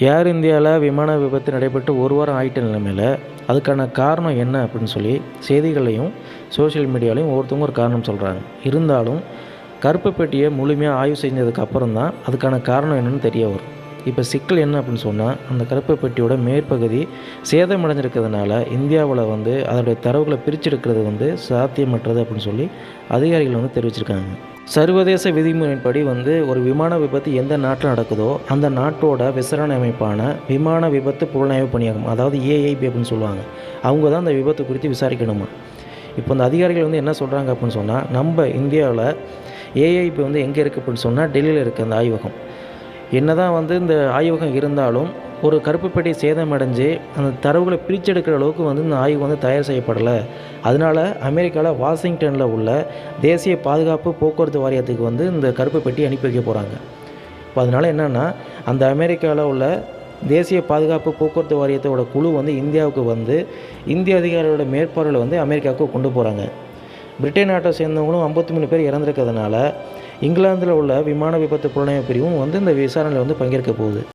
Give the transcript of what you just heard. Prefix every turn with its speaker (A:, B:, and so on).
A: ஏர் இந்தியாவில் விமான விபத்து நடைபெற்று ஒரு வாரம் ஆகிட்ட நிலைமையில் அதுக்கான காரணம் என்ன அப்படின்னு சொல்லி செய்திகளையும் சோஷியல் மீடியாலையும் ஒவ்வொருத்தவங்க ஒரு காரணம் சொல்கிறாங்க. இருந்தாலும் கருப்பு பெட்டியை முழுமையாக ஆய்வு செஞ்சதுக்கு அப்புறம் தான் அதுக்கான காரணம் என்னென்னு தெரிய வரும். இப்போ சிக்கல் என்ன அப்படின்னு சொன்னால், அந்த கருப்பு பெட்டியோட மேற்பகுதி சேதமடைஞ்சிருக்கிறதுனால இந்தியாவில் அதோடைய தரவுகளை பிரிச்செடுக்கிறது சாத்தியமற்றது அப்படின்னு சொல்லி அதிகாரிகள் தெரிவிச்சிருக்காங்க. சர்வதேச விதிமுறைப்படி ஒரு விமான விபத்து எந்த நாட்டில் நடக்குதோ அந்த நாட்டோட விசாரணை அமைப்பான விமான விபத்து புலனாய்வு பணியகம், அதாவது ஏஐபி அப்படின்னு சொல்லுவாங்க, அவங்க தான் அந்த விபத்து குறித்து விசாரிக்கணுமா. இப்போ அந்த அதிகாரிகள் என்ன சொல்கிறாங்க அப்படின்னு சொன்னால், நம்ம இந்தியாவில் ஏஐபி எங்கே இருக்குது அப்படின்னு சொன்னால் டெல்லியில் இருக்குது அந்த ஆய்வகம். என்ன தான் இந்த ஆய்வகம் இருந்தாலும் ஒரு கருப்பு பெட்டி சேதமடைஞ்சு அந்த தரவுகளை பிரிச்செடுக்கிற அளவுக்கு இந்த ஆய்வு தயார் செய்யப்படலை. அதனால் அமெரிக்காவில் வாஷிங்டனில் உள்ள தேசிய பாதுகாப்பு போக்குவரத்து வாரியத்துக்கு இந்த கருப்பு பெட்டி அனுப்பி வைக்க போகிறாங்க. இப்போ அதனால் என்னென்னா, அந்த அமெரிக்காவில் உள்ள தேசிய பாதுகாப்பு போக்குவரத்து வாரியத்தோட குழு இந்தியாவுக்கு இந்திய அதிகாரிகளோட மேற்பார்வையில் அமெரிக்காவுக்கு கொண்டு போகிறாங்க. பிரிட்டன் நாட்டை சேர்ந்தவங்களும் 53 பேர் இறந்துருக்கிறதுனால இங்கிலாந்தில் உள்ள விமான விபத்து புலனாய்வு பிரிவும் இந்த விசாரணையில் பங்கேற்க போகுது.